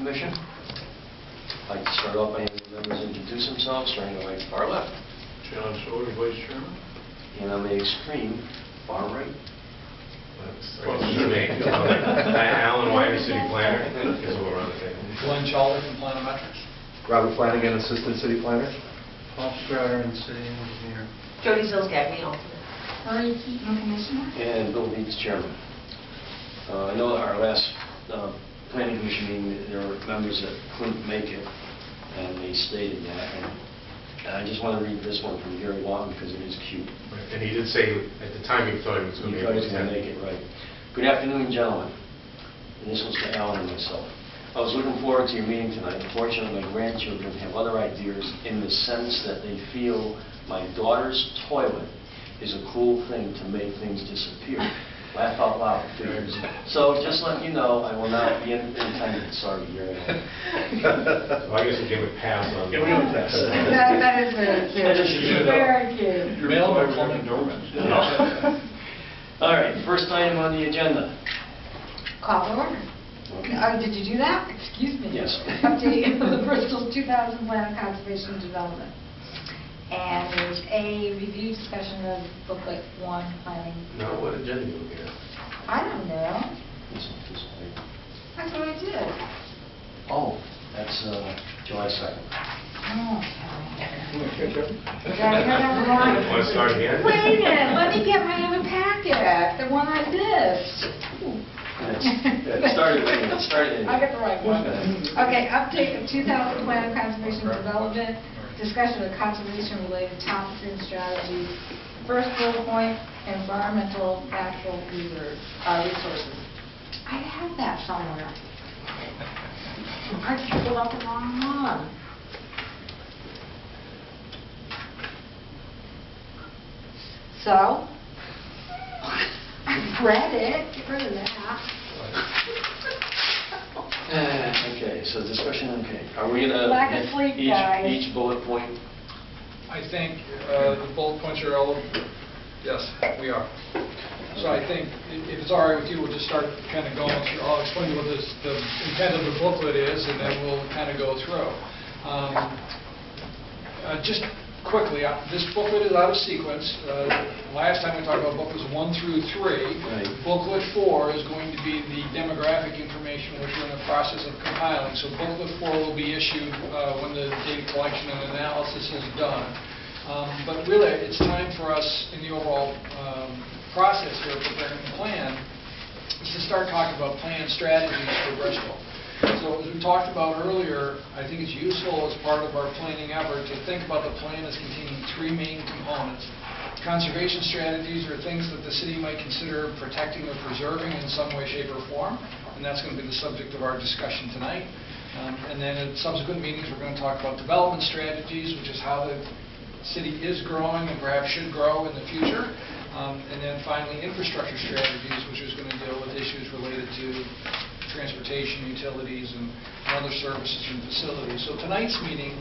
Commission. I'd like to start off by having the members introduce themselves, starting right far left. John Schroeder, Vice Chairman. And on the extreme far right. Alan Wyder, City Planner. Is what we're on the table. Glenn Chalder from Planometrics. Robert Flanagan, Assistant City Planner. Paul Strider and City Engineer. Jody Zills-Gagney, alternate. Marie Keaton, Commissioner. And Bill Dietz, Chairman. I know at our last Planning Commission meeting, there were members that couldn't make it, and they stated that. And I just want to read this one from Gary Lawton because it is cute. Right. And he did say at the time he thought he was going to be able to make it, right. Good afternoon, gentlemen. And this was to Alan and myself. I was looking forward to your meeting tonight. Unfortunately, my grandchildren have other ideas in the sense that they feel my daughter's toilet is a cool thing to make things disappear. Laugh out loud, figures. So just letting you know, I will not be in attendance. Sorry, Gary. So I guess we give a pass on Yeah, we don't pass. That is very cute. Very cute. Mail or plumbing doorman. All right, first item on the agenda. Call to order. Okay. Oh, did you do that? Excuse me. Yes. Update of the Bristol 2000 Plan of Conservation and Development. And there's a review discussion of booklet 1 planning. No, what agenda are you looking at? I don't know. This way. That's what I did. Oh, that's July 2nd. Okay. Did I hear that wrong? Want to start again? Wait a minute, let me get my other packet, the one I missed. Started. I got the right one. Okay, update of 2000 Plan of Conservation and Development, discussion of conservation-related topics and strategies. First bullet point, environmental natural resources. I have that somewhere. I pulled up the wrong one. So, I read it. Get rid of that. Okay, so discussion, okay. Are we going to Lack of sleep, guys. each bullet point? I think the bullet points are all, yes, we are. So I think if it's all right with you, we'll just start kind of going through. I'll explain what the intent of the booklet is, and then we'll kind of go through. Just quickly, this booklet is out of sequence. Last time we talked about booklets 1 through 3. Right. Booklet 4 is going to be the demographic information, which we're in the process of compiling. So booklet 4 will be issued when the data collection and analysis is done. But really, it's time for us in the overall process here of preparing the plan is to start talking about plan strategies for Bristol. So as we talked about earlier, I think it's useful as part of our planning effort to think about the plan as containing 3 main components. Conservation strategies are things that the city might consider protecting or preserving in some way, shape, or form, and that's going to be the subject of our discussion tonight. And then at subsequent meetings, we're going to talk about development strategies, which is how the city is growing and perhaps should grow in the future. And then finally, infrastructure strategies, which is going to deal with issues related to transportation, utilities, and other services and facilities. So tonight's meeting,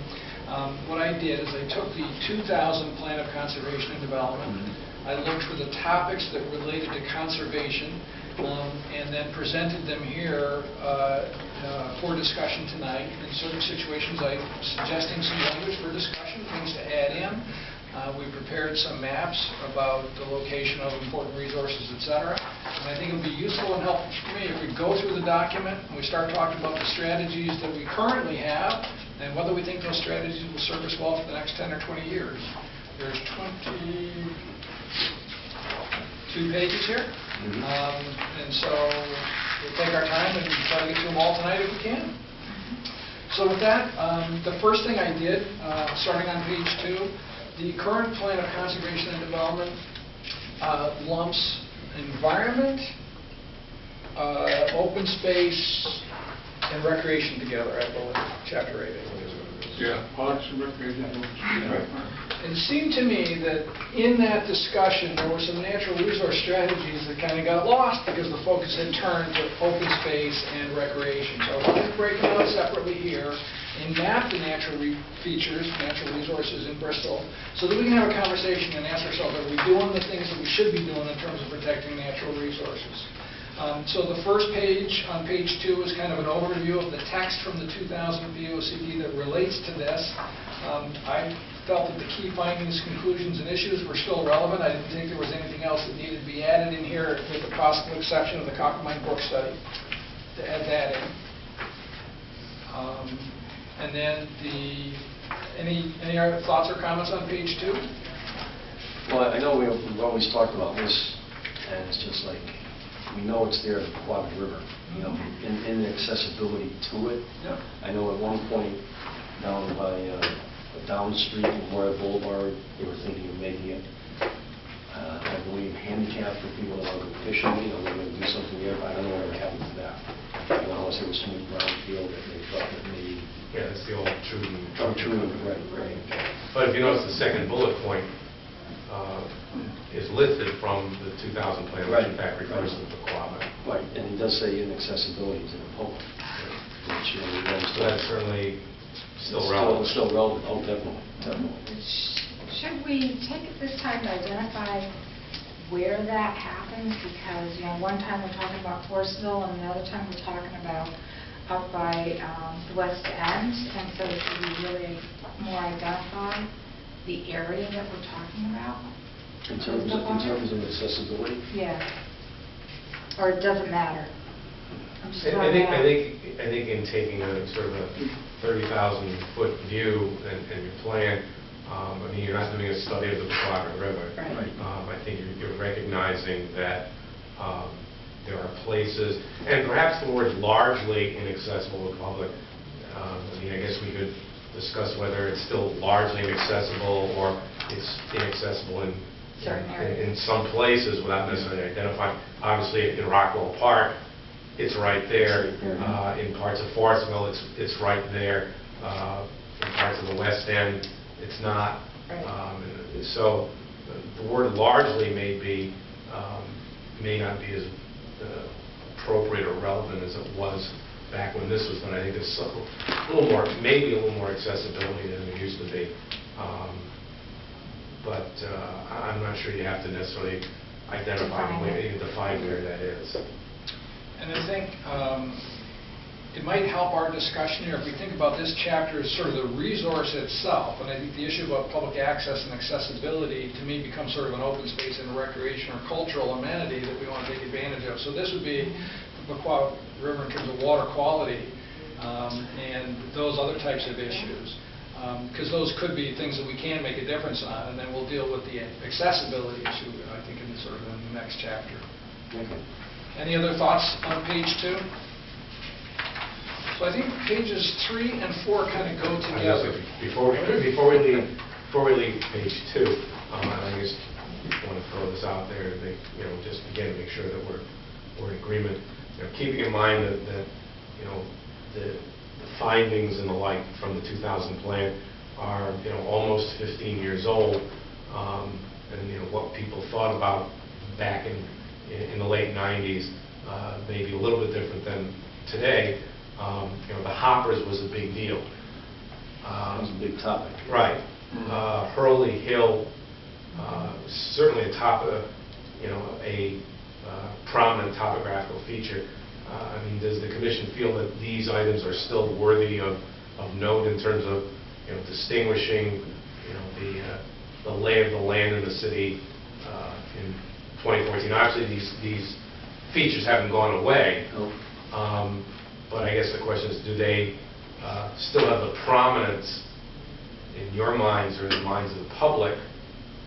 what I did is I took the 2000 Plan of Conservation and Development. I looked for the topics that related to conservation and then presented them here for discussion tonight. In certain situations, I'm suggesting some language for discussion, things to add in. We prepared some maps about the location of important resources, etc. And I think it would be useful and helpful for me if we go through the document and we start talking about the strategies that we currently have and whether we think those strategies will serve us well for the next 10 or 20 years. There's 22 pages here. And so we'll take our time and try to get through them all tonight if we can. So with that, the first thing I did, starting on page 2, the current Plan of Conservation and Development lumps environment, open space, and recreation together, I believe, Chapter 8. Yeah, parks and recreation. It seemed to me that in that discussion there were some natural resource strategies that kind of got lost because the focus had turned to open space and recreation. So I wanted to break them out separately here and map the natural features, natural resources in Bristol, so that we can have a conversation and ask ourselves, are we doing the things that we should be doing in terms of protecting natural resources? So the first page, on page 2, is kind of an overview of the text from the 2000 VOCD that relates to this. I felt that the key findings, conclusions, and issues were still relevant. I didn't think there was anything else that needed to be added in here, with the possible exception of the Coppermine Brook study, to add that in. And then any other thoughts or comments on page 2? Well, I know we've always talked about this, and it's just like, we know it's there at the Quabbin River, you know, in the accessibility to it. Yeah. I know at one point down by down street Memorial Boulevard, they were thinking of making it, I believe, handicapped for people that want to go fishing, you know, they're going to do something there, but I don't know whatever happened to that. I don't know if it was smooth ground field that they thought that maybe. Yeah, it's the old Truden. Oh, true, right. But if you notice, the second bullet point is lifted from the 2000 plan, which in fact refers to the Quabbin. Right, and it does say inaccessibility to the public, which, you know, we know So that's certainly still relevant. Still relevant, oh, definitely. Should we take it this time to identify where that happens? Because, you know, one time we're talking about Forestville, and another time we're talking about up by the West End, and so should we really more identify the area that we're talking about? In terms of accessibility? Yeah. Or it doesn't matter? I'm just I throwing it out. think in taking a sort of a 30,000-foot view and your plan, I mean, you're not doing a study of the Quabbin River. Right. I think you're recognizing that there are places, and perhaps the word largely inaccessible to the public. I mean, I guess we could discuss whether it's still largely inaccessible or it's inaccessible in Certain areas. in some places without necessarily identifying. Obviously, in Rockwell Park, it's right there. In parts of Forestville, it's right there. In parts of the West End, it's not. Right. So the word largely may not be as appropriate or relevant as it was back when this was done. I think there's a little more, maybe a little more accessibility than there used to be. But I'm not sure you have to necessarily identify, define where that is. And I think it might help our discussion here if we think about this chapter as sort of the resource itself. And I think the issue about public access and accessibility, to me, becomes sort of an open space and recreation or cultural amenity that we want to take advantage of. So this would be the Quabbin River in terms of water quality and those other types of issues. Because those could be things that we can make a difference on, and then we'll deal with the accessibility issue, I think, in sort of in the next chapter. Okay. Any other thoughts on page 2? So I think pages 3 and 4 kind of go together. Before we leave page 2, I just want to throw this out there to make, just again to make sure that we're in agreement. Keeping in mind that the findings and the like from the 2000 plan are almost 15 years old, and what people thought about back in the late 90s may be a little bit different than today. The hoppers was a big deal. That was a big topic. Right. Hurley Hill, certainly a prominent topographical feature. I mean, does the commission feel that these items are still worthy of note in terms of distinguishing the lay of the land in the city in 2014? Obviously, these features haven't gone away. Nope. But I guess the question is, do they still have the prominence in your minds or in the minds of the public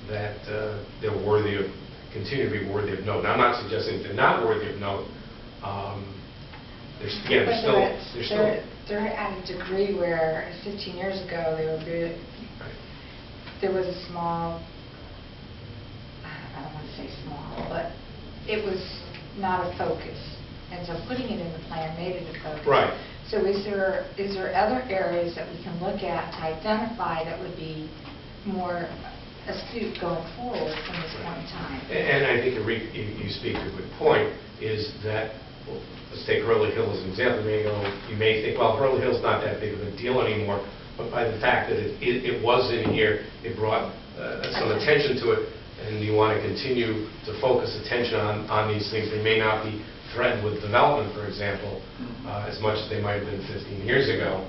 that they're worthy of, continue to be worthy of note? Now, I'm not suggesting they're not worthy of note. They're at a degree where 15 years ago they were good. Right. There was a small, I don't want to say small, but it was not a focus. And so putting it in the plan made it a focus. Right. So is there other areas that we can look at to identify that would be more astute going forward from this point in time? And I think you speak to a good point, is that, well, let's take Hurley Hill as an example. You may think, well, Hurley Hill's not that big of a deal anymore, but by the fact that it was in here, it brought some attention to it, and you want to continue to focus attention on these things. They may not be threatened with development, for example, as much as they might have been 15 years ago.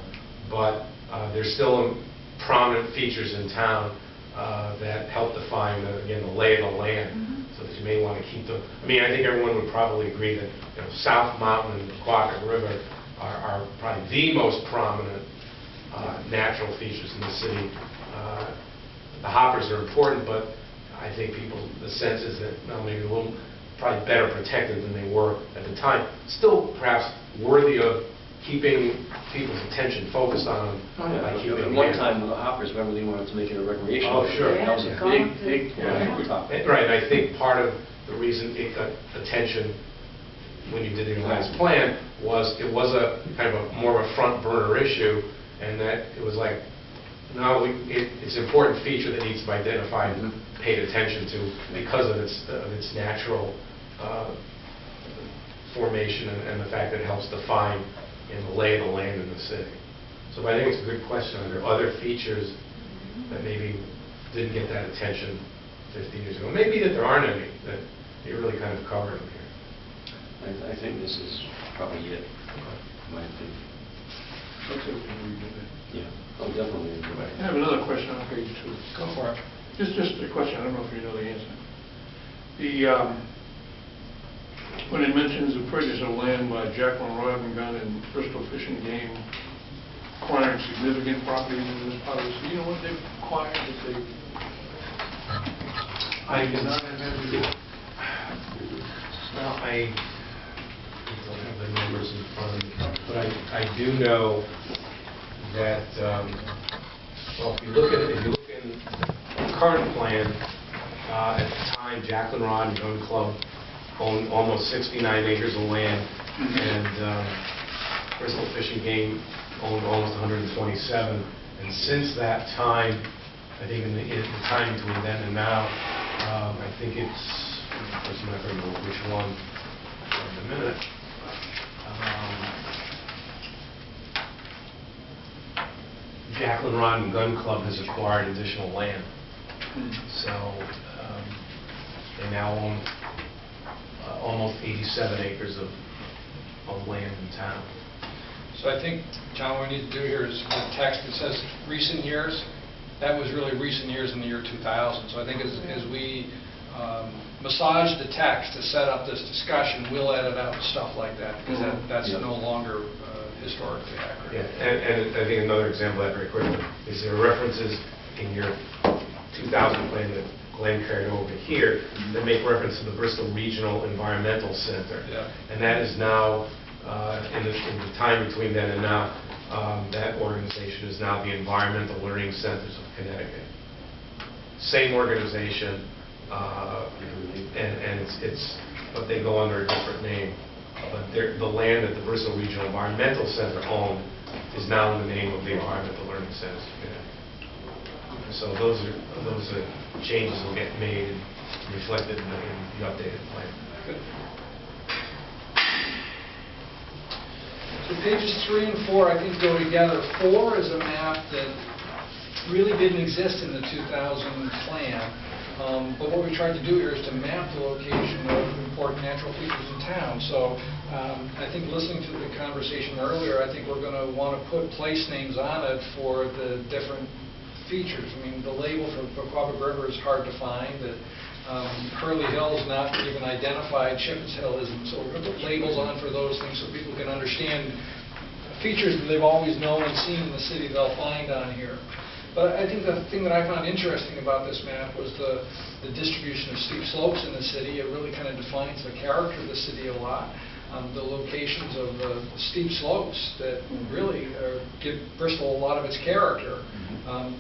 But there's still prominent features in town that help define, again, the lay of the land, so that you may want to keep them. I mean, I think everyone would probably agree that South Mountain and the Quapac River are probably the most prominent natural features in the city. The hoppers are important, but I think the sense is that maybe a little probably better protected than they were at the time. Still, perhaps worthy of keeping people's attention focused on them by keeping At them one there. time, the hoppers, remember, they wanted to make it a recreational. Oh, sure. That was a big topic. Right, and I think part of the reason it got attention when you did your last plan was it was a kind of a more of a front burner issue, and that it was like, no, it's an important feature that needs to be identified and paid attention to because of its natural formation and the fact that it helps define the lay of the land in the city. So I think it's a good question. Are there other features that maybe didn't get that attention 50 years ago? Maybe that there aren't any, that you really kind of covered them here. I think this is probably it, in my opinion. Yeah, oh, definitely. I have another question on page 2. Go for it. Just a question, I don't know if you know the answer. When it mentions the purchase of land by Jacqueline Rod and Gun and Bristol Fish and Game acquiring significant properties in this part of the city, you know what they've acquired that they did not have had before? Well, I don't have the numbers in front of me, but I do know that, well, if you look in the current plan, at the time, Jacqueline Rod and Gun Club owned almost 69 acres of land, and Bristol Fish and Game owned almost 127. And since that time, I think in the time between then and now, I think it's, I'm not going to know which one in a minute. Jacqueline Rod and Gun Club has acquired additional land. So they now own almost 87 acres of land in town. So I think, John, what we need to do here is the text that says recent years. That was really recent years in the year 2000. So I think as we massage the text to set up this discussion, we'll edit out stuff like that, because that's no longer historically accurate. Yeah, and I think another example of that very quickly is there are references in your 2000 plan that Glenn carried over here that make reference to the Bristol Regional Environmental Center. Yeah. And that is now, in the time between then and now, that organization is now the Environmental Learning Centers of Connecticut. Same organization, and but they go under a different name. But the land that the Bristol Regional Environmental Center owned is now in the name of the Environmental Learning Centers of Connecticut. So those are changes that will get made and reflected in the updated plan. Good. So pages 3 and 4, I think, go together. 4 is a map that really didn't exist in the 2000 plan. But what we tried to do here is to map the location of important natural features in town. So I think listening to the conversation earlier, I think we're going to want to put place names on it for the different features. I mean, the label for Quapac River is hard to find. Hurley Hill is not even identified. Shippens Hill isn't. So we're going to put labels on for those things so people can understand features that they've always known and seen in the city they'll find on here. But I think the thing that I found interesting about this map was the distribution of steep slopes in the city. It really kind of defines the character of the city a lot. The locations of the steep slopes that really give Bristol a lot of its character,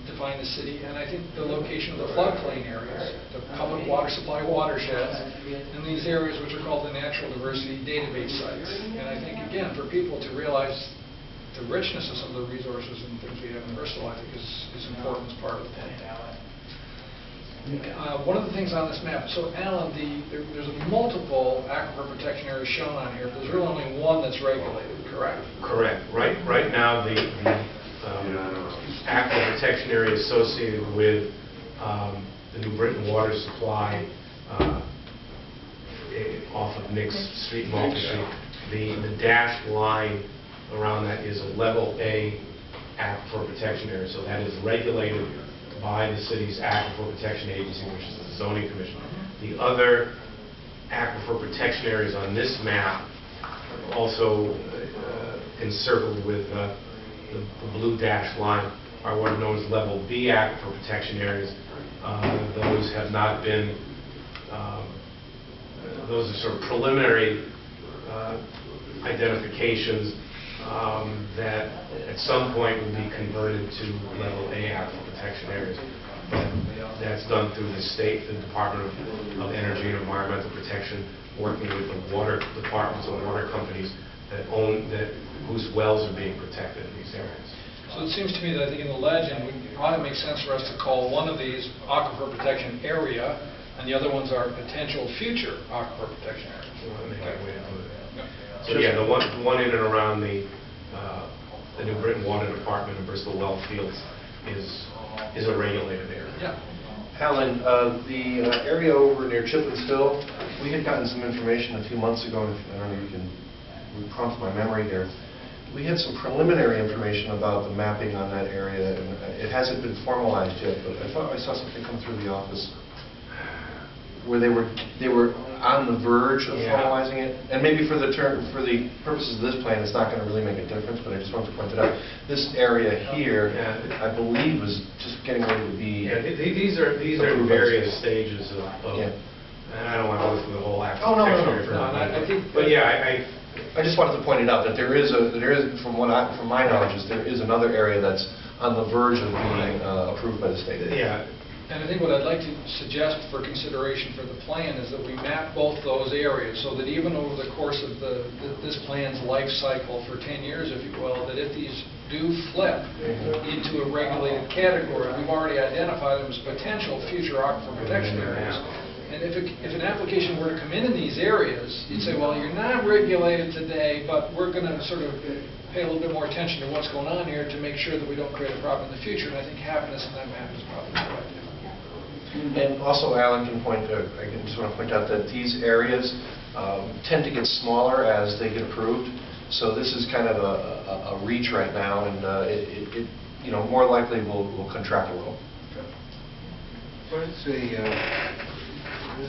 define the city. And I think the location of the floodplain areas, the public water supply watersheds, and these areas which are called the natural diversity database sites. And I think, again, for people to realize the richness of some of the resources and things we have in Bristol, I think is important as part of the plan. One of the things on this map, so Alan, there's multiple aquifer protection areas shown on here, but there's really only one that's regulated, correct? Correct. Right now, the aquifer protection area associated with the New Britain water supply off of Nick's Street, Malta Street. The dashed line around that is a level A aquifer protection area, so that is regulated by the city's aquifer protection agency, which is the zoning commission. The other aquifer protection areas on this map, also encircled with the blue dashed line, are what are known as level B aquifer protection areas. Those have not been, those are sort of preliminary identifications that at some point will be converted to level A aquifer protection areas. But that's done through the state, the Department of Energy and Environmental Protection, working with the water departments and water companies that whose wells are being protected in these areas. So it seems to me that I think in the legend, it probably makes sense for us to call one of these aquifer protection area, and the other ones are potential future aquifer protection areas. So yeah, the one in and around the New Britain Water Department and Bristol Well Fields is a regulated area. Yeah. Alan, the area over near Chipman's Hill, we had gotten some information a few months ago, and I don't know if you can prompt my memory here. We had some preliminary information about the mapping on that area, and it hasn't been formalized yet, but I thought I saw something come through the office where they were on the verge of formalizing it. And maybe for the purposes of this plan, it's not going to really make a difference, but I just wanted to point it out. This area here, I believe, was just getting ready to be. Yeah, these are various stages of. And I don't want to go through the whole act. Oh, no. I think. But yeah, I just wanted to point it out that there is, from my knowledge, there is another area that's on the verge of being approved by the state. Yeah. And I think what I'd like to suggest for consideration for the plan is that we map both those areas so that even over the course of this plan's life cycle for 10 years, if you will, that if these do flip into a regulated category, we've already identified them as potential future aquifer protection areas. And if an application were to come in these areas, you'd say, well, you're not regulated today, but we're going to sort of pay a little bit more attention to what's going on here to make sure that we don't create a problem in the future. And I think having this in that map is probably the right idea. And also, Alan can I just want to point out that these areas tend to get smaller as they get approved. So this is kind of a reach right now, and it more likely will contract a little. What is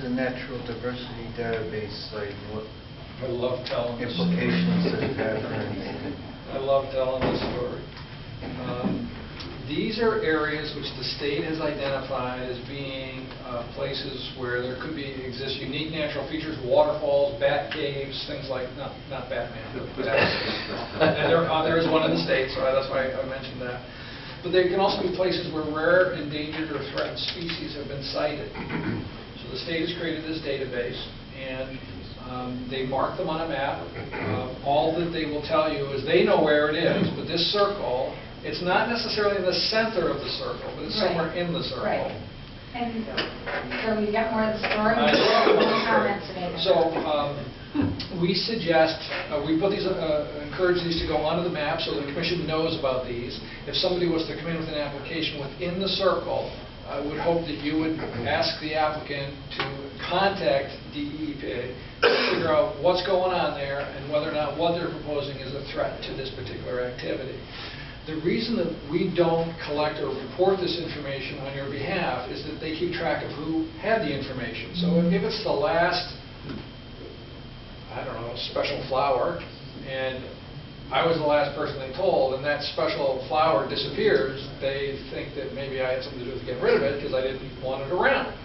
the natural diversity database like? What I love telling this implications does it have for anything? I love telling this story. These are areas which the state has identified as being places where there could exist unique natural features, waterfalls, bat caves, things like, not Batman, but and there is one in the state, so that's why I mentioned that. But there can also be places where rare, endangered, or threatened species have been cited. So the state has created this database, and they mark them on a map. All that they will tell you is they know where it is, but this circle, it's not necessarily in the center of the circle, but it's somewhere in the circle. Right. And so you got more of the story? Comments made. So we suggest, we put these, encourage these to go onto the map so the commission knows about these. If somebody was to come in with an application within the circle, I would hope that you would ask the applicant to contact DEP to figure out what's going on there and whether or not what they're proposing is a threat to this particular activity. The reason that we don't collect or report this information on your behalf is that they keep track of who had the information. So if it's the last, I don't know, special flower, and I was the last person they told, and that special flower disappears, they think that maybe I had something to do with getting rid of it because I didn't want it around.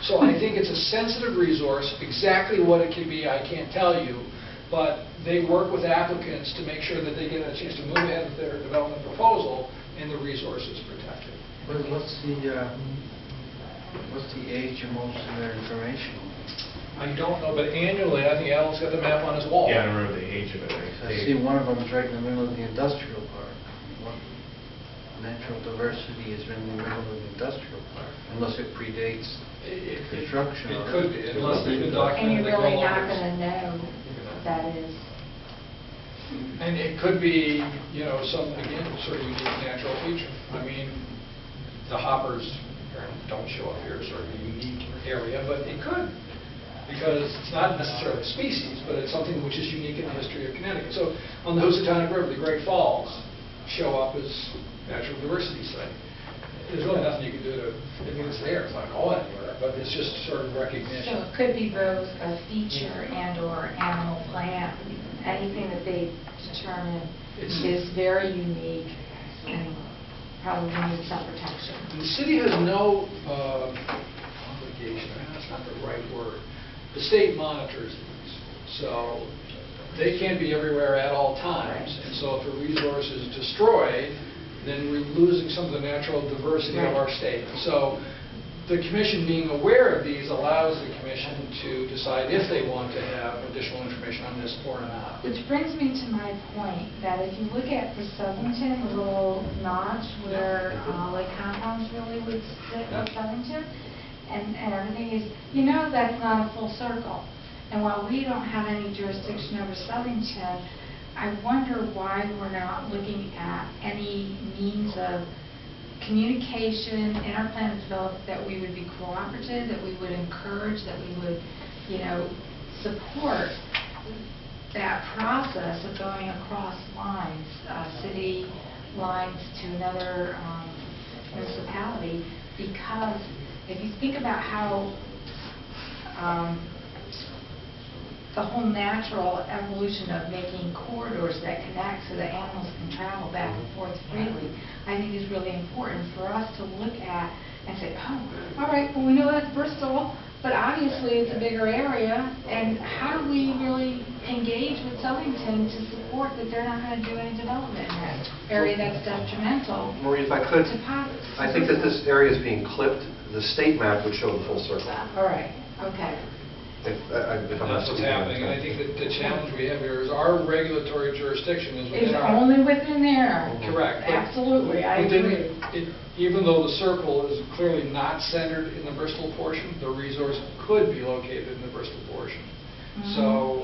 So I think it's a sensitive resource. Exactly what it can be, I can't tell you. But they work with applicants to make sure that they get a chance to move ahead with their development proposal and the resource is protected. What's the age of most of their information? I don't know, but annually, I think Alan's got the map on his wall. Yeah, I don't remember the age of it. I see one of them is right in the middle of the industrial park. What natural diversity is in the middle of the industrial park, unless it predates construction. It could be, unless there's been And documented. you're really not going to know what that is. And it could be, some, again, sort of unique natural feature. I mean, the hoppers don't show up here, sort of a unique area, but it could. because it's not necessarily a species, but it's something which is unique in the history of Connecticut. So on the Housatonic River, the Great Falls show up as natural diversity site. There's really nothing you can do to, I mean, it's there, it's not going anywhere, but it's just sort of recognition. So it could be both a feature and/or animal plant, anything that they determine is very unique and probably needs some protection. The city has no obligation, that's not the right word. The state monitors these, so they can't be everywhere at all times. And so if a resource is destroyed, then we're losing some of the natural diversity of our state. So the commission being aware of these allows the commission to decide if they want to have additional information on this or not. Which brings me to my point, that if you look at the Southington, the little notch where Lake Compounds really would sit with Southington, and everything is, you know that's not a full circle. And while we don't have any jurisdiction over Southington, I wonder why we're not looking at any means of communication in our plan of development that we would be cooperative, that we would encourage, that we would, support that process of going across lines, city lines to another municipality. Because if you think about how the whole natural evolution of making corridors that connect so that animals can travel back and forth freely, I think is really important for us to look at and say, oh, all right, well, we know that's Bristol, but obviously it's a bigger area, and how do we really engage with Southington to support that they're not going to do any development in that area that's detrimental? Marie, if I could, to I think that this area is being clipped. The state map would show the full circle. All right, okay. If I'm not That's what's speaking happening, and I think that the challenge we have here is our regulatory jurisdiction is It's within our... only within there. Correct. but Absolutely, I within agree. Even though the circle is clearly not centered in the Bristol portion, the resource could be located in the Bristol portion. So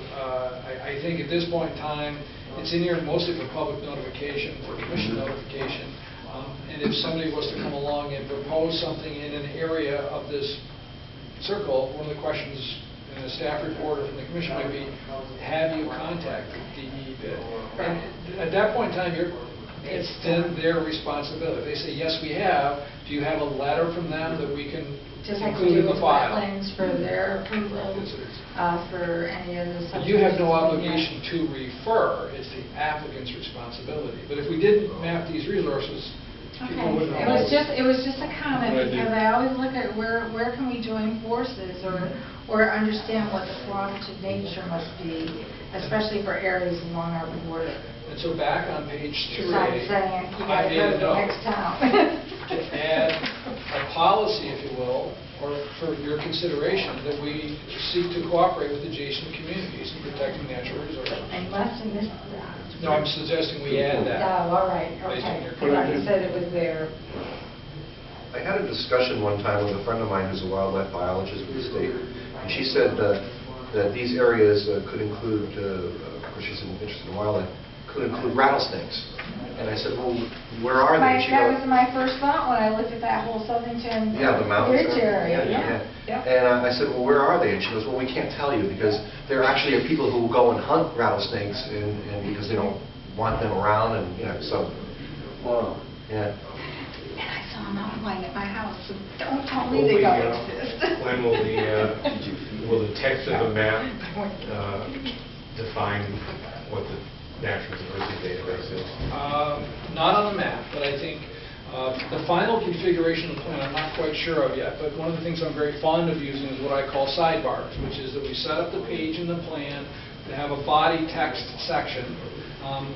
I think at this point in time, it's in here mostly for public notification, for commission notification. And if somebody was to come along and propose something in an area of this circle, one of the questions in a staff report or from the commission might be, have you contacted DEP? And at that point in time, it's then their responsibility. If they say, yes, we have, do you have a letter from them that we can Just like include we in do the with file? wetlands for their approval, for any of the subdivisions. You have no that we obligation to refer, it's the applicant's responsibility. But if we didn't map these resources, people wouldn't know. It was just a comment, because I always look at where can we join forces or understand what the cooperative nature must be, especially for areas along our border. And so back on page 3, So I'm saying, you I gotta made go a to the note next town. to add a policy, if you will, or for your consideration, that we seek to cooperate with adjacent communities in protecting natural resources. Unless in this draft. No, I'm suggesting we add that. Oh, all right, Based on okay. your I thought you said it was there. I had a discussion one time with a friend of mine who's a wildlife biologist with the state, and she said that these areas could include, of course she's interested in wildlife, could include rattlesnakes. And I said, well, where are they? She That goes, was my first thought when I looked at that whole Southington yeah, the mountains. Ridge area. Yeah. And I said, well, where are they? And she goes, well, we can't tell you because there actually are people who go and hunt rattlesnakes and because they don't want them around and, so. Wow. Yeah. And I saw a mountain lion at my house, so don't tell me they don't exist. When will the text of the map define what the natural diversity database is? Not on the map, but I think the final configuration of the plan I'm not quite sure of yet, but one of the things I'm very fond of using is what I call sidebars, which is that we set up the page in the plan to have a body text section,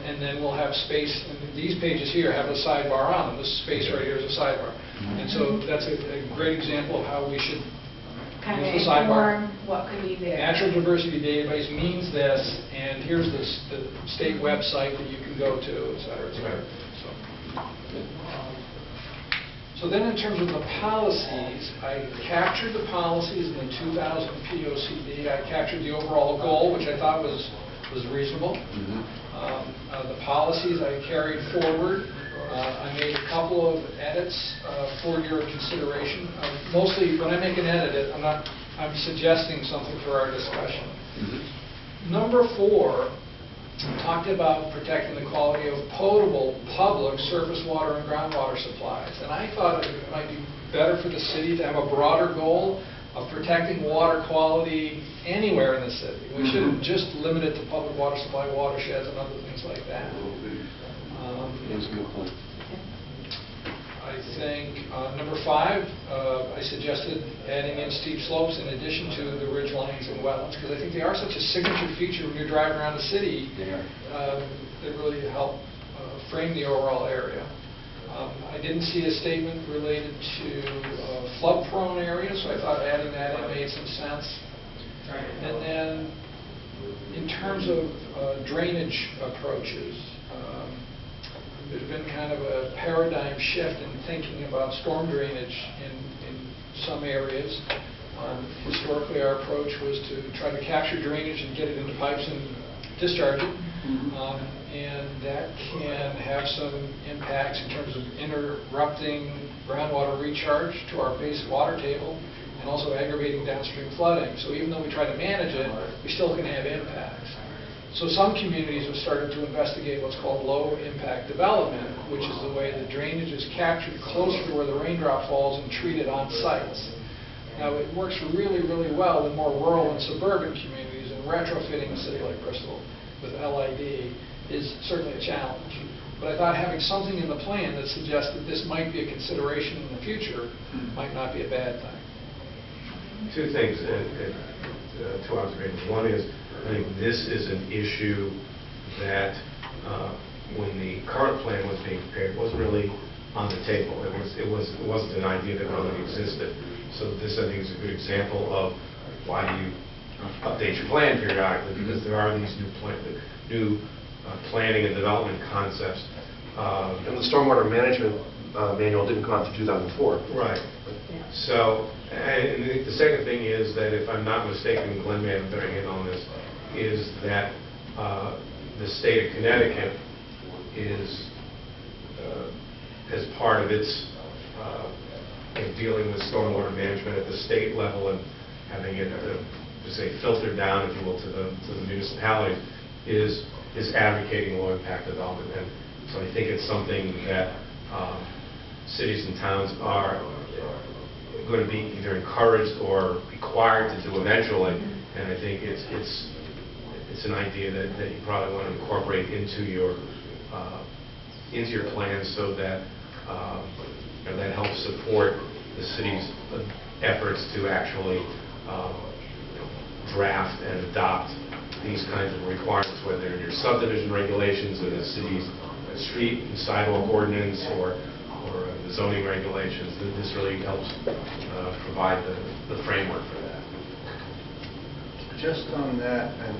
and then we'll have space, and these pages here have a sidebar on them. This space right here is a sidebar. And so that's a great example of how we should Kind of use the sidebar. inform what could be there. Natural diversity database means this, and here's the state website that you can go to, et cetera, et cetera. So then in terms of the policies, I captured the policies in the 2000 POCD. I captured the overall goal, which I thought was reasonable. The policies I carried forward. I made a couple of edits for your consideration. Mostly, when I make an edit, I'm not I'm suggesting something for our discussion. Mm-hmm. Number 4 talked about protecting the quality of potable public surface water and groundwater supplies. And I thought it might be better for the city to have a broader goal of protecting water quality anywhere in the city. We shouldn't just limit it to public water supply watersheds and other things like that. That's a good point. I think number 5, I suggested adding in steep slopes in addition to the ridge lines and wetlands, because I think they are such a signature feature when you're driving around the city. They are. They really help frame the overall area. I didn't see a statement related to flood-prone areas, so I thought adding that in made some sense. And then, in terms of drainage approaches, there's been kind of a paradigm shift in thinking about storm drainage in some areas. Historically, our approach was to try to capture drainage and get it into pipes and discharge it. And that can have some impacts in terms of interrupting groundwater recharge to our base water table and also aggravating downstream flooding. So even though we try to manage it, we still can have impacts. So some communities have started to investigate what's called low-impact development, which is the way the drainage is captured closer to where the raindrop falls and treated on sites. Now, it works really, really well in more rural and suburban communities, and retrofitting a city like Bristol with LID is certainly a challenge. But I thought having something in the plan that suggests that this might be a consideration in the future might not be a bad thing. Two things, two observations. One is, I think this is an issue that when the current plan was being prepared, wasn't really on the table. It wasn't an idea that really existed. So this, I think, is a good example of why you update your plan periodically, because there are these new planning and development concepts. And the stormwater management manual didn't come out until 2004. Right. So, and the second thing is that, if I'm not mistaken, Glenn may have a better handle on this, is that the state of Connecticut is, as part of its dealing with stormwater management at the state level and having it, say, filtered down, if you will, to the municipalities, is advocating low-impact development. And so I think it's something that cities and towns are going to be either encouraged or required to do eventually. And I think it's an idea that you probably want to incorporate into your plans, so that that helps support the city's efforts to actually draft and adopt these kinds of requirements, whether in your subdivision regulations or the city's street and sidewalk ordinance or the zoning regulations. This really helps provide the framework for that. Just on that, and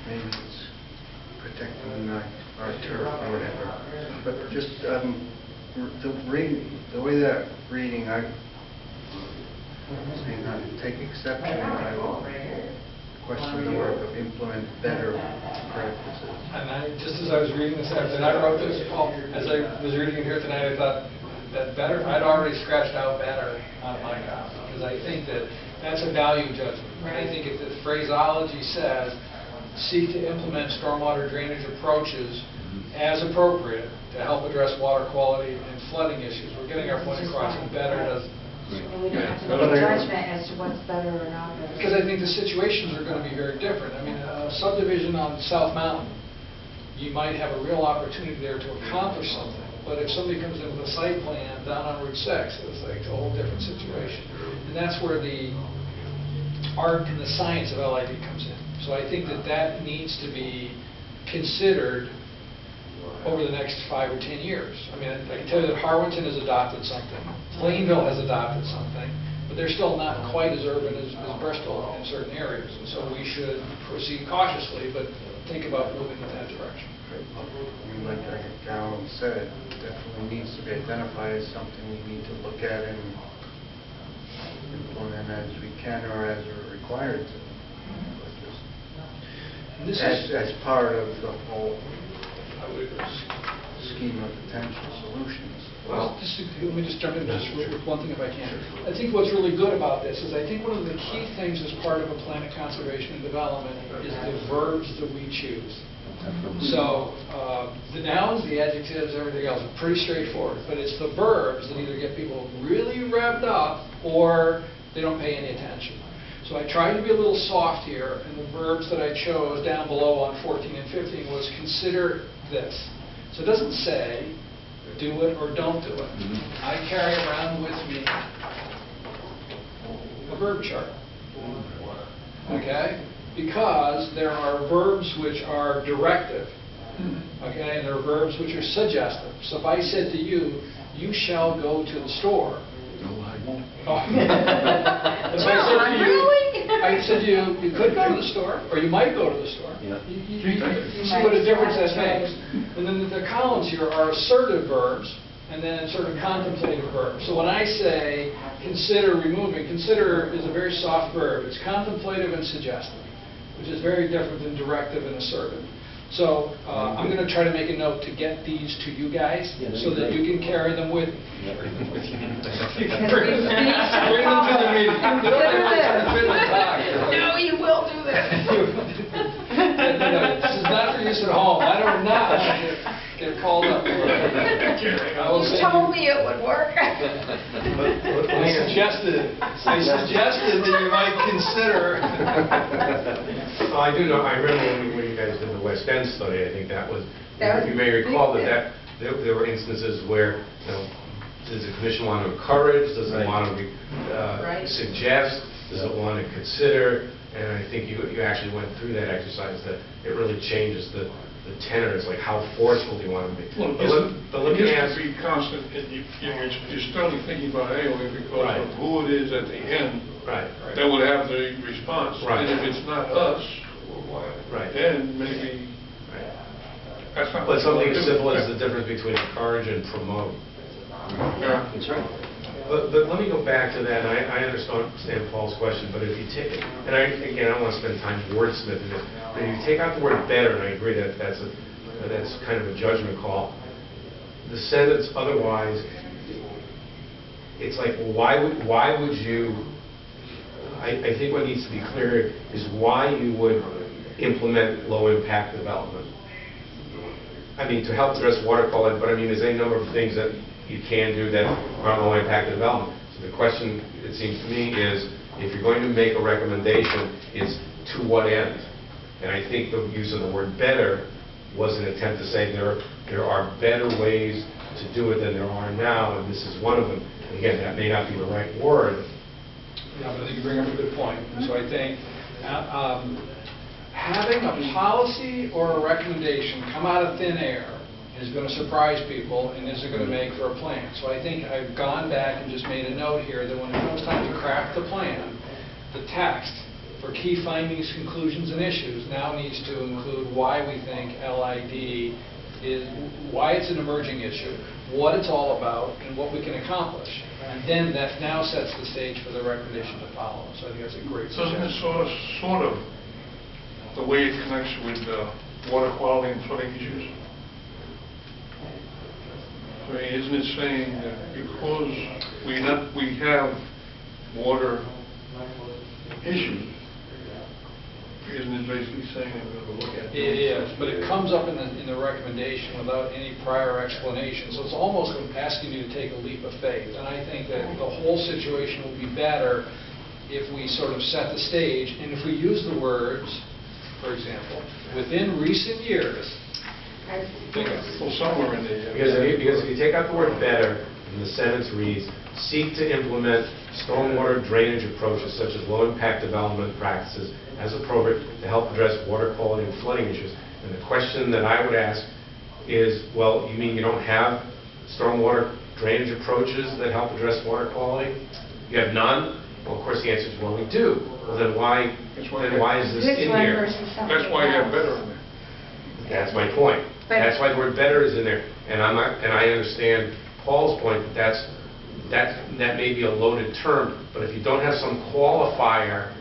maybe it's protecting our turf or whatever, but just the way that reading, I say not to take exception, but I will question the work of implement better practices. And just as I was reading this afternoon, I wrote this, Paul, as I was reading it here tonight, I thought that better, I'd already scratched out better on my copy, because I think that that's a value judgment. I think if the phraseology says, seek to implement stormwater drainage approaches as appropriate to help address water quality and flooding issues, we're getting our point across, and better doesn't. And we don't have to make a judgment as to what's better or not better. Because I think the situations are going to be very different. I mean, a subdivision on South Mountain, you might have a real opportunity there to accomplish something. But if somebody comes in with a site plan down on Route 6, it's like a whole different situation. And that's where the art and the science of LID comes in. So I think that needs to be considered over the next 5 or 10 years. I mean, I can tell you that Harwinton has adopted something, Plainville has adopted something, but they're still not quite as urban as Bristol in certain areas. And so we should proceed cautiously, but think about moving in that direction. Like Alan said, it definitely needs to be identified as something we need to look at and implement as we can or as we're required to. As part of the whole scheme of potential solutions. Well, Let me just jump in just with one thing if I can. I think what's really good about this is I think one of the key things as part of a plan of conservation and development is the verbs that we choose. So the nouns, the adjectives, everything else are pretty straightforward, but it's the verbs that either get people really revved up or they don't pay any attention. So I tried to be a little soft here, and the verbs that I chose down below on 14 and 15 was consider this. So it doesn't say do it or don't do it. I carry around with me a verb chart. Okay? Because there are verbs which are directive. Okay? And there are verbs which are suggestive. So if I said to you, you shall go to the store. Oh. I said to you, you could go to the store, or you might go to the store. Yeah. You see what a difference that makes. And then the columns here are assertive verbs, and then sort of contemplative verbs. So when I say consider removing, consider is a very soft verb. It's contemplative and suggestive, which is very different than directive and assertive. So I'm going to try to make a note to get these to you guys so that you can carry them with you. You can bring them to the meeting. No, you will do this. This is not for use at home. I don't know. Get called up. You told me it would work. I suggested that you might consider. Well, I do know, I remember when you guys did the West End study, I think that was, you may recall that there were instances where, does the commission want to encourage, does it want to suggest, does it want to consider? And I think you actually went through that exercise, that it really changes the tenor. It's like how forceful do you want to be? Well, it has to be constant. You're starting thinking about AOA because of who it is at the end that would have the response. And if it's not us, then maybe that's not. But something as simple as the difference between encourage and promote. Yeah, That's right. But let me go back to that. I understand Paul's question, but if you take it, and I don't want to spend time wordsmithing it, but if you take out the word better, and I agree that that's kind of a judgment call, the sentence otherwise, it's like, why would you, I think what needs to be clear is why you would implement low-impact development. I mean, to help address water quality, but I mean, there's any number of things that you can do that are low-impact development. So the question, it seems to me, is if you're going to make a recommendation, is to what end? And I think the use of the word better was an attempt to say there are better ways to do it than there are now, and this is one of them. Again, that may not be the right word. Yeah, but I think you bring up a good point. So I think having a policy or a recommendation come out of thin air is going to surprise people and is it going to make for a plan. So I think I've gone back and just made a note here that when it comes time to craft the plan, the text for key findings, conclusions, and issues now needs to include why we think LID is, why it's an emerging issue, what it's all about, and what we can accomplish. And then that now sets the stage for the recommendation to follow. So I think that's a great doesn't it suggestion. sort of the way it connects with water quality and flooding issues? I mean, isn't it saying that because we have water issues, isn't it basically saying that we're going to look at it? It is, but it comes up in the recommendation without any prior explanation. So it's almost asking you to take a leap of faith. And I think that the whole situation will be better if we sort of set the stage and if we use the words, for example, within recent years. Well, somewhere in there. Because if you take out the word better, and the sentence reads, seek to implement stormwater drainage approaches such as low-impact development practices as appropriate to help address water quality and flooding issues. And the question that I would ask is, well, you mean you don't have stormwater drainage approaches that help address water quality? You have none? Well, of course, the answer is, well, we do. Well, then why is this in here? That's why you have better in there. That's my point. That's why the word better is in there. And I understand Paul's point that that may be a loaded term, but if you don't have some qualifier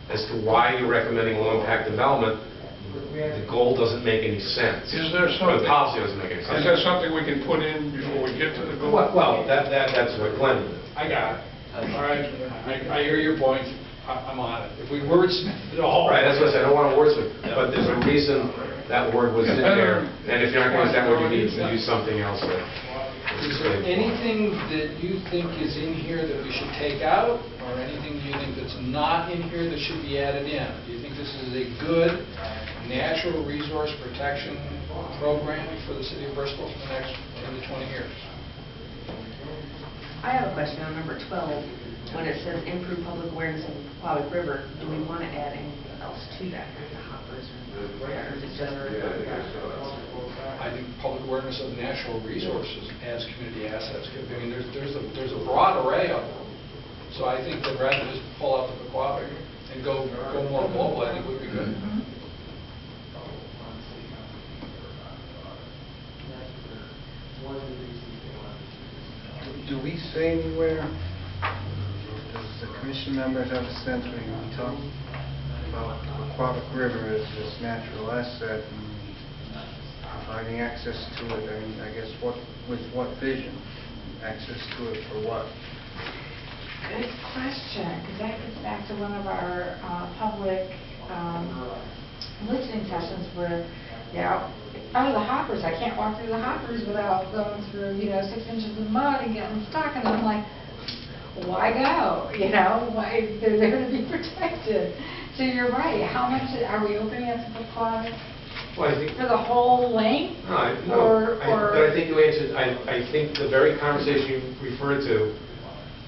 as to why you're recommending low-impact development, the goal doesn't make any sense. Is there Or something? the policy doesn't make any sense. Is that something we can put in before we get to the goal? Well, that's what Glenn did. I got it. All right, I hear your point. I'm on it. If we wordsmith it all. Right, that's what I said, I don't want to wordsmith, but there's a reason that word was in there, and if you're not going to use that word, you need to use something else. Is there anything that you think is in here that we should take out, or anything you think that's not in here that should be added in? Do you think this is a good natural resource protection program for the city of Bristol for the next 10 to 20 years? I have a question on number 12. When it says improve public awareness of the Powhatan River, do we want to add anything else to that, like the hoppers or is it just? I think public awareness of natural resources as community assets. I mean, there's a broad array of them. So I think that rather than just pull out the Pequawton and go more global, I think would be good. Do we say anywhere, does the commission members have a sense when we talk about the Aquatic River as this natural asset and providing access to it? I mean, I guess with what vision? Access to it for what? Good question, because that gets back to one of our public listening sessions where, the hoppers, I can't walk through the hoppers without going through, 6 inches of mud and getting stuck, and I'm like, why go? Why they're there to be protected. So you're right. How much are we opening up to the closet? Well, I think For the whole length? But I think you answered. I think the very conversation you referred to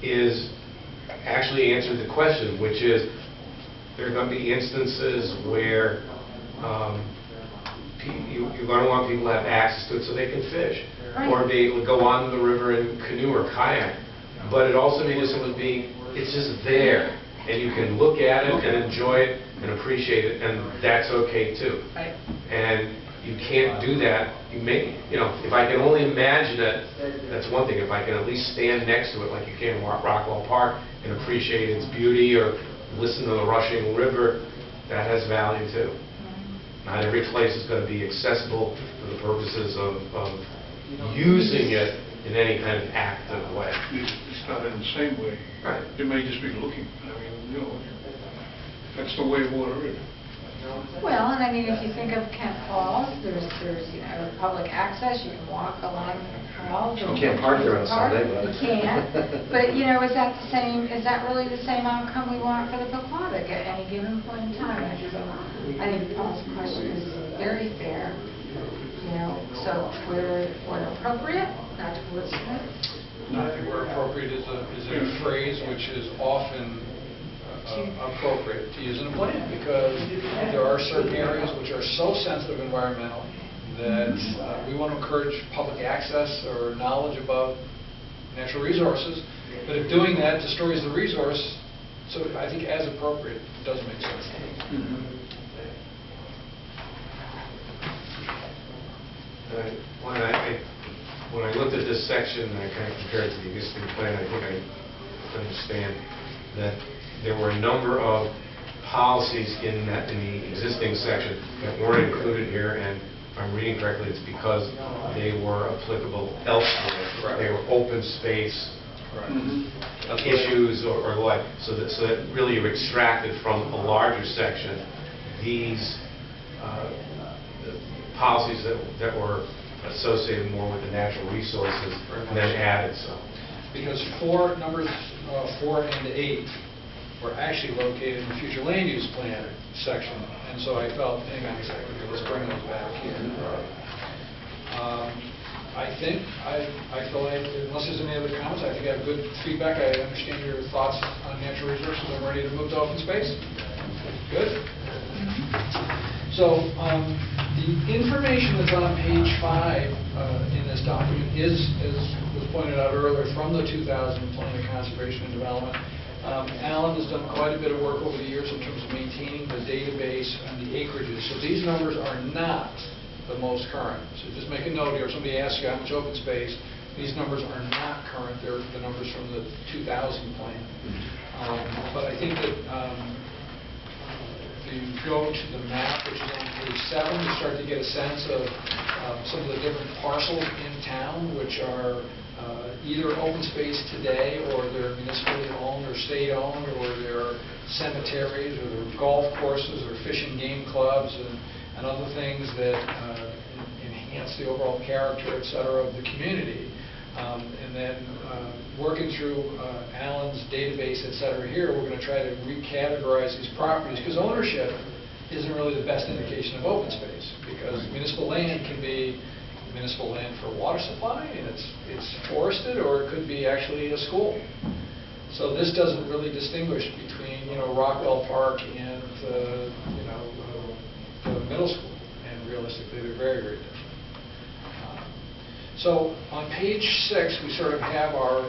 is actually answered the question, which is there are going to be instances where you're going to want people to have access to it so they can fish, or be able to go on the river and canoe or kayak. But it also may just simply be, it's just there, and you can look at it and enjoy it and appreciate it, and that's okay too. Right. And you can't do that. If I can only imagine it, that's one thing. If I can at least stand next to it like you can in Rockwell Park and appreciate its beauty or listen to the rushing river, that has value too. Not every place is going to be accessible for the purposes of using it in any kind of active way. It's not in the same way. Right. It may just be looking. That's the way water is. Well, and I mean, if you think of Kent Falls, there's public access. You can walk along Falls. You can't park there on Sunday, but... You can't. But, is that the same, is that really the same outcome we want for the Pequawton at any given point in time? I think Paul's question is very fair. So where appropriate, not to wordsmith. I think where appropriate is a phrase which is often appropriate to use in a plan, because there are certain areas which are so sensitive environmentally that we want to encourage public access or knowledge about natural resources, but if doing that destroys the resource, so I think as appropriate doesn't make sense. When I looked at this section and I kind of compared it to the existing plan, I think I understand that there were a number of policies in the existing section that weren't included here, and if I'm reading correctly, it's because they were applicable elsewhere. Right. They were open space issues or the like. So that really you extracted from a larger section these the policies that were associated more with the natural resources and then added some. Because numbers 4 and 8 were actually located in the future land use plan section, and so I felt, hang on a second, let's bring those back here. I feel like, unless there's any other comments, I think I have good feedback. I understand your thoughts on natural resources. I'm ready to move to open space. Good. So the information that's on page 5 in this document is, as was pointed out earlier, from the 2000 Plan of Conservation and Development. Alan has done quite a bit of work over the years in terms of maintaining the database and the acreages. So these numbers are not the most current. So just make a note here. If somebody asks you how much open space, these numbers are not current. They're the numbers from the 2000 plan. But I think that if you go to the map, which is on page 7, you start to get a sense of some of the different parcels in town, which are either open space today, or they're municipally owned or state-owned, or they're cemeteries, or they're golf courses, or fishing game clubs, and other things that enhance the overall character, et cetera, of the community. And then working through Alan's database, et cetera, here, we're going to try to recategorize these properties, because ownership isn't really the best indication of open space, because municipal land can be municipal land for water supply, and it's forested, or it could be actually a school. So this doesn't really distinguish between, Rockwell Park and, the middle school, and realistically, they're very, very different. So on page 6, we sort of have our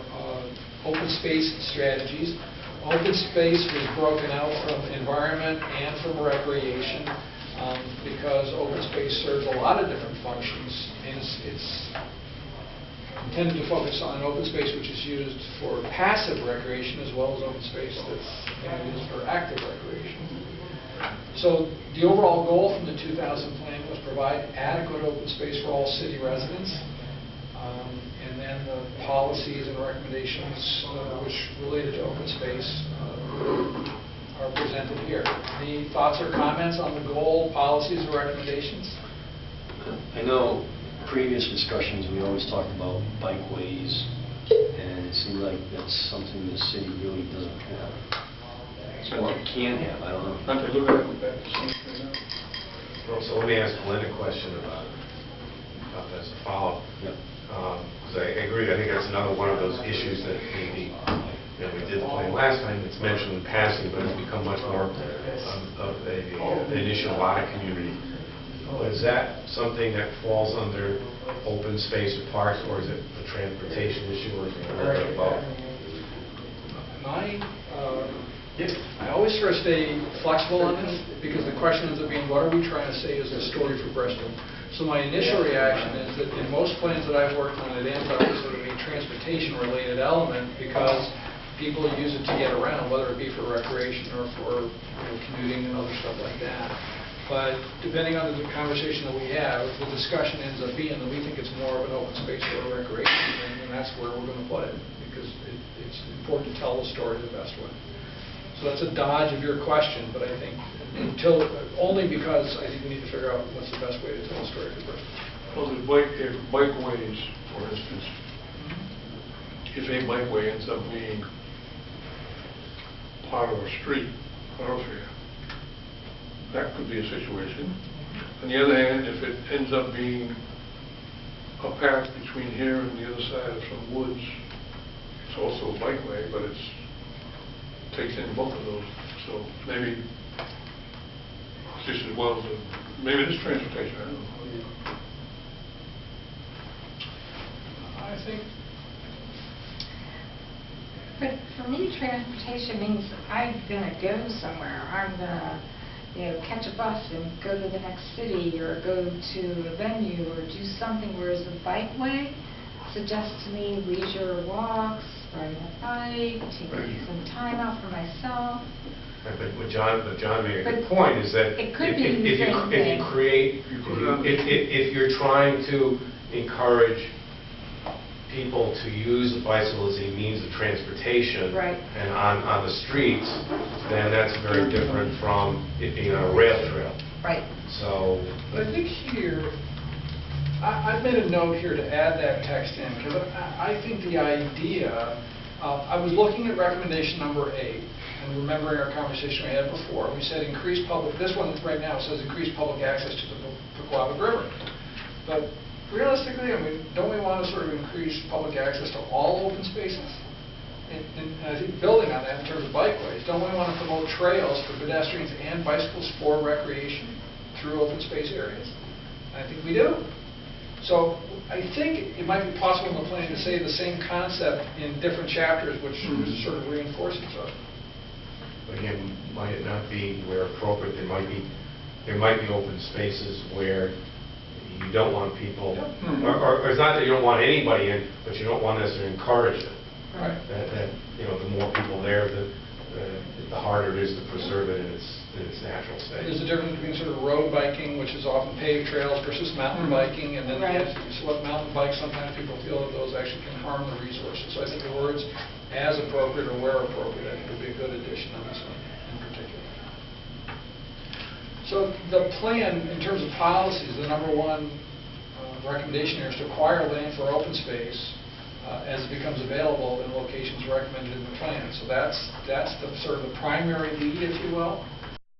open space strategies. Open space was broken out from environment and from recreation, because open space serves a lot of different functions, and it's intended to focus on open space which is used for passive recreation as well as open space that's used for active recreation. So the overall goal from the 2000 plan was provide adequate open space for all city residents. And then the policies and recommendations which related to open space are presented here. Any thoughts or comments on the goal, policies, or recommendations? I know previous discussions, we always talked about bikeways, and it seems like that's something the city really doesn't have. Or can have, I don't know. Not to look at it back to something else. Well, so let me ask Glenn a question about that as a follow-up. Yep. Because I agree, I think that's another one of those issues that maybe, we did the plan last time, it's mentioned in passing, but it's become much more of an issue in a lot of communities. Is that something that falls under open space or parks, or is it a transportation issue, or is it a little bit of both? I always sort of stay flexible on this, because the question ends up being, what are we trying to say is the story for Bristol? So my initial reaction is that in most plans that I've worked on, it ends up as sort of a transportation-related element, because people use it to get around, whether it be for recreation or for commuting and other stuff like that. But depending on the conversation that we have, if the discussion ends up being that we think it's more of an open space for recreation, then that's where we're going to put it, because it's important to tell the story the best way. So that's a dodge of your question, but I think only because I think we need to figure out what's the best way to tell the story for Bristol. Well, if bikeways, for instance, if a bikeway ends up being part of a street thoroughfare, that could be a situation. On the other hand, if it ends up being a path between here and the other side of some woods, it's also a bikeway, but it takes in both of those. So maybe just as well as maybe it is transportation, I don't know. I think. But for me, transportation means I'm going to go somewhere. I'm going to, catch a bus and go to the next city, or go to a venue, or do something. Whereas a bikeway suggests to me leisure walks, riding a bike, taking some time out for myself. Right, but John made a good point, is that it could be the same thing. If you're trying to encourage people to use the bicycle as a means of transportation, right, and on the streets, then that's very different from it being on a rail trail. Right. So, But I think here, I've made a note here to add that text in, because I think the idea, I was looking at recommendation number 8, and remembering our conversation we had before, we said increase public, this one right now says increase public access to the Pequawba River. But realistically, don't we want to sort of increase public access to all open spaces? And I think building on that in terms of bikeways, don't we want to promote trails for pedestrians and bicycles for recreation through open space areas? And I think we do. So I think it might be possible in the plan to say the same concept in different chapters, which sort of reinforce each other. again, might it not be where appropriate, there might be open spaces where you don't want people, or it's not that you don't want anybody in, but you don't want us to encourage it. Right. That the more people there, the the harder it is to preserve it in its natural state. There's a difference between sort of road biking, which is often paved trails, versus mountain biking, and then Right. so what mountain bikes, sometimes people feel that those actually can harm the resources. So I think the words "as appropriate" or "where appropriate," I think would be a good addition on this one in particular. So the plan, in terms of policies, the number one recommendation here is to acquire land for open space as it becomes available in locations recommended in the plan. So that's the sort of the primary lead, if you will.